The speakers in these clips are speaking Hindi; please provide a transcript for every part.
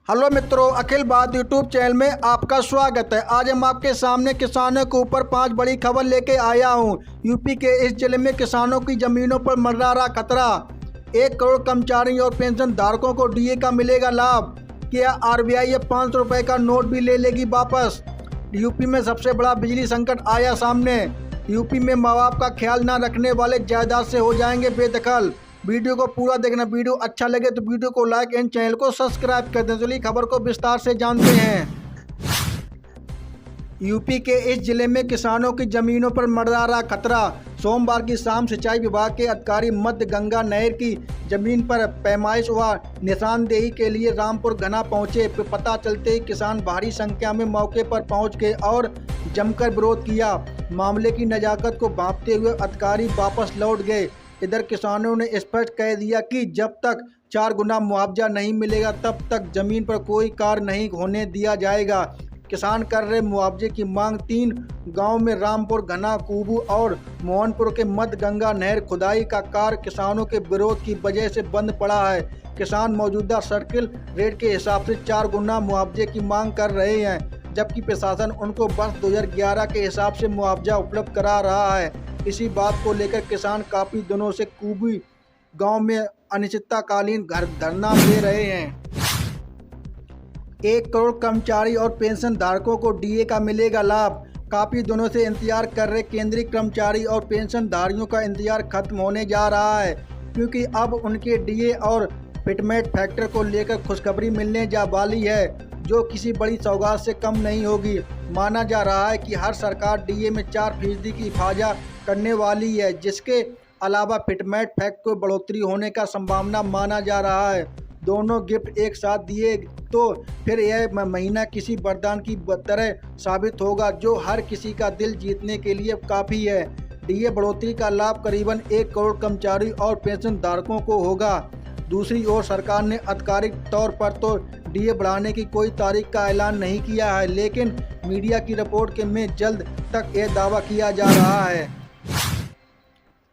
हेलो मित्रों, अखिल बात यूट्यूब चैनल में आपका स्वागत है। आज हम आपके सामने किसानों के ऊपर 5 बड़ी खबर लेके आया हूं। यूपी के इस जिले में किसानों की जमीनों पर मंडरा रहा खतरा। 1 करोड़ कर्मचारी और पेंशन धारकों को डीए का मिलेगा लाभ। क्या आरबीआई ये 500 रुपये का नोट भी ले लेगी वापस। यूपी में सबसे बड़ा बिजली संकट आया सामने। यूपी में माँ बाप का ख्याल न रखने वाले जायदाद से हो जाएंगे बेदखल। वीडियो को पूरा देखना। वीडियो अच्छा लगे तो वीडियो को लाइक एंड चैनल को सब्सक्राइब कर दें। चलिए खबर को विस्तार से जानते हैं। यूपी के इस जिले में किसानों की जमीनों पर मंडरा रहा खतरा। सोमवार की शाम सिंचाई विभाग के अधिकारी मध्य गंगा नहर की जमीन पर पैमाइश व निशानदेही के लिए रामपुर घना पहुंचे। पता चलते ही किसान भारी संख्या में मौके पर पहुंच गए और जमकर विरोध किया। मामले की नजाकत को भांपते हुए अधिकारी वापस लौट गए। इधर किसानों ने स्पष्ट कह दिया कि जब तक 4 गुना मुआवजा नहीं मिलेगा तब तक जमीन पर कोई कार्य नहीं होने दिया जाएगा। किसान कर रहे मुआवजे की मांग 3 गांव में रामपुर घना कुबू और मोहनपुर के मध्य गंगा नहर खुदाई का कार्य किसानों के विरोध की वजह से बंद पड़ा है। किसान मौजूदा सर्किल रेट के हिसाब से 4 गुना मुआवजे की मांग कर रहे हैं, जबकि प्रशासन उनको वर्ष 2011 के हिसाब से मुआवजा उपलब्ध करा रहा है। इसी बात को लेकर किसान काफ़ी दिनों से कुबी गांव में अनिश्चितकालीन धरना दे रहे हैं। 1 करोड़ कर्मचारी और पेंशन धारकों को डीए का मिलेगा लाभ। काफ़ी दिनों से इंतजार कर रहे केंद्रीय कर्मचारी और पेंशन धारियों का इंतजार खत्म होने जा रहा है, क्योंकि अब उनके डीए और फिटमेंट फैक्टर को लेकर खुशखबरी मिलने जा वाली है, जो किसी बड़ी सौगात से कम नहीं होगी। माना जा रहा है कि हर सरकार डीए में 4% की इजाफा करने वाली है, जिसके अलावा फिटमेंट फैक्ट को बढ़ोतरी होने का संभावना माना जा रहा है। दोनों गिफ्ट एक साथ दिए तो फिर यह महीना किसी वरदान की तरह साबित होगा, जो हर किसी का दिल जीतने के लिए काफ़ी है। डीए बढ़ोतरी का लाभ करीबन 1 करोड़ कर्मचारी और पेंशन धारकों को होगा। दूसरी ओर सरकार ने आधिकारिक तौर पर तो डीए बढ़ाने की कोई तारीख का ऐलान नहीं किया है, लेकिन मीडिया की रिपोर्ट के में जल्द तक यह दावा किया जा रहा है।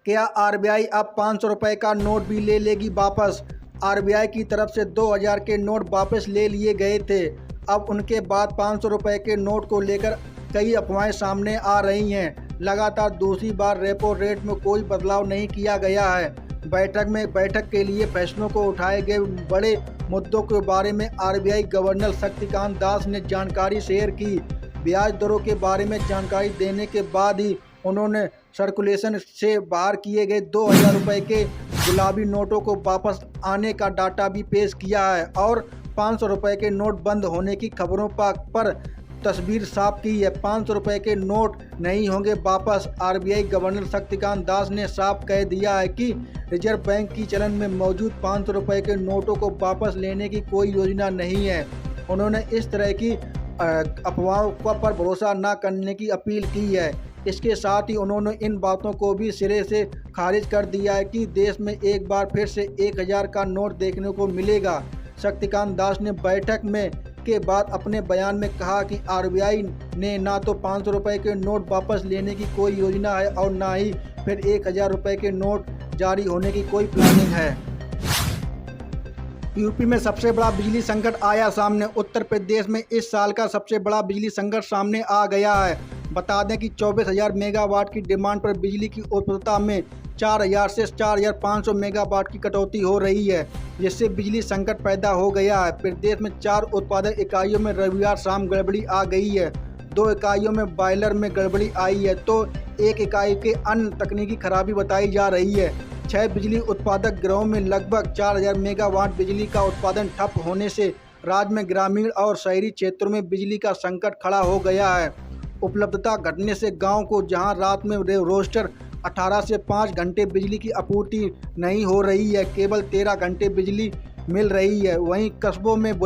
क्या आरबीआई अब 500 रुपये का नोट भी ले लेगी वापस। आरबीआई की तरफ से 2000 के नोट वापस ले लिए गए थे। अब उनके बाद 500 रुपये के नोट को लेकर कई अफवाहें सामने आ रही हैं। लगातार दूसरी बार रेपो रेट में कोई बदलाव नहीं किया गया है। बैठक के लिए फैसलों को उठाए गए बड़े मुद्दों के बारे में आरबीआई गवर्नर शक्तिकांत दास ने जानकारी शेयर की। ब्याज दरों के बारे में जानकारी देने के बाद ही उन्होंने सर्कुलेशन से बाहर किए गए 2000 रुपये के गुलाबी नोटों को वापस आने का डाटा भी पेश किया है और 500 रुपये के नोट बंद होने की खबरों पर तस्वीर साफ की है। 500 रुपये के नोट नहीं होंगे वापस। आरबीआई गवर्नर शक्तिकांत दास ने साफ कह दिया है कि रिजर्व बैंक की चलन में मौजूद 500 रुपये के नोटों को वापस लेने की कोई योजना नहीं है। उन्होंने इस तरह की अफवाहों पर भरोसा न करने की अपील की है। इसके साथ ही उन्होंने इन बातों को भी सिरे से खारिज कर दिया है कि देश में एक बार फिर से 1000 का नोट देखने को मिलेगा। शक्तिकांत दास ने बैठक में के बाद अपने बयान में कहा कि आरबीआई ने ना तो 500 रुपये के नोट वापस लेने की कोई योजना है और ना ही फिर 1000 रुपये के नोट जारी होने की कोई प्लानिंग है। यूपी में सबसे बड़ा बिजली संकट आया सामने। उत्तर प्रदेश में इस साल का सबसे बड़ा बिजली संकट सामने आ गया है। बता दें कि 24,000 मेगावाट की डिमांड पर बिजली की उपलब्धता में 4000 से 4500 मेगावाट की कटौती हो रही है, जिससे बिजली संकट पैदा हो गया है। प्रदेश में 4 उत्पादक इकाइयों में रविवार शाम गड़बड़ी आ गई है। 2 इकाइयों में बॉयलर में गड़बड़ी आई है तो 1 इकाई के अन्य तकनीकी खराबी बताई जा रही है। 6 बिजली उत्पादक गिरोह में लगभग 4000 मेगावाट बिजली का उत्पादन ठप होने से राज्य में ग्रामीण और शहरी क्षेत्रों में बिजली का संकट खड़ा हो गया है। उपलब्धता घटने से गांव को जहां रात में रोस्टर 18 से 5 घंटे बिजली की आपूर्ति नहीं हो रही है, केवल 13 घंटे बिजली मिल रही है। वहीं कस्बों में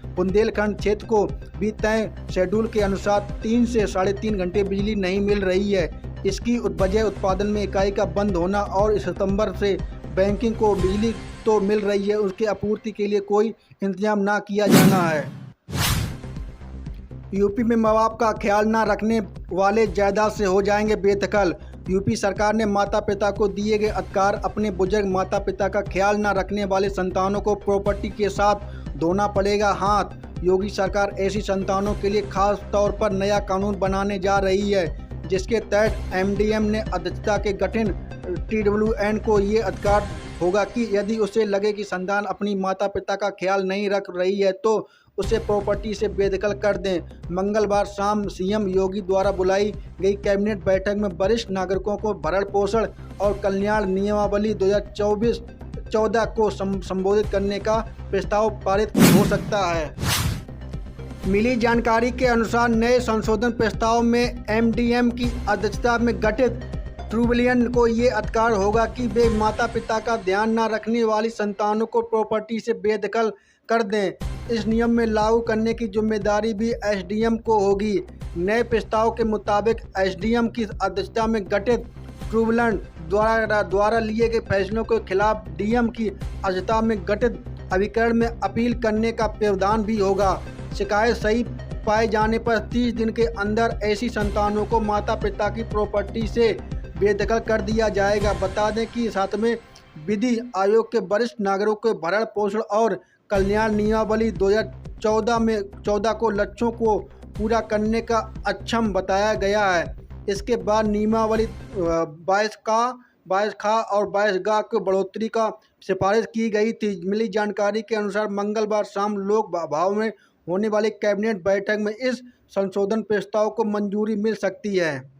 बुंदेलखंड क्षेत्र को भी तय शेड्यूल के अनुसार 3 से 3.5 घंटे बिजली नहीं मिल रही है। इसकी वजह उत्पादन में इकाई का बंद होना और सितंबर से बैंकिंग को बिजली तो मिल रही है, उसके आपूर्ति के लिए कोई इंतजाम ना किया जाना है। यूपी में माँ बाप का ख्याल न रखने वाले जायदाद से हो जाएंगे बेदखल। यूपी सरकार ने माता पिता को दिए गए अधिकार अपने बुजुर्ग माता पिता का ख्याल न रखने वाले संतानों को प्रॉपर्टी के साथ धोना पड़ेगा हाथ। योगी सरकार ऐसी संतानों के लिए खास तौर पर नया कानून बनाने जा रही है, जिसके तहत एमडीएम ने अध्यक्षता के गठन TWN को ये अधिकार होगा कि यदि उसे लगे कि संतान अपनी माता पिता का ख्याल नहीं रख रही है तो उसे प्रॉपर्टी से बेदखल कर दें। मंगलवार शाम सीएम योगी द्वारा बुलाई गई कैबिनेट बैठक में वरिष्ठ नागरिकों को भरण पोषण और कल्याण नियमावली 2014 को संबोधित करने का प्रस्ताव पारित हो सकता है। मिली जानकारी के अनुसार नए संशोधन प्रस्ताव में एमडीएम की अध्यक्षता में गठित ट्रिब्यूनल को ये अधिकार होगा कि वे माता पिता का ध्यान न रखने वाली संतानों को प्रॉपर्टी से बेदखल कर दें। इस नियम में लागू करने की जिम्मेदारी भी एसडीएम को होगी। नए प्रस्ताव के मुताबिक एसडीएम की अध्यक्षता में गठित ट्रिब्यूनल द्वारा लिए गए फैसलों के खिलाफ डीएम की अध्यक्षता में गठित अभिकरण में अपील करने का प्रावधान भी होगा। शिकायत सही पाए जाने पर 30 दिन के अंदर ऐसी संतानों को माता पिता की प्रॉपर्टी से बेदखल कर दिया जाएगा। बता दें कि 7वें विधि आयोग के वरिष्ठ नागरिकों के भरण पोषण और कल्याण नियमावली 2014 को लक्ष्यों को पूरा करने का अक्षम बताया गया है। इसके बाद नियमावली 22 खा और 22 गा को बढ़ोतरी का सिफारिश की गई थी। मिली जानकारी के अनुसार मंगलवार शाम लोक भवन में होने वाली कैबिनेट बैठक में इस संशोधन प्रस्ताव को मंजूरी मिल सकती है।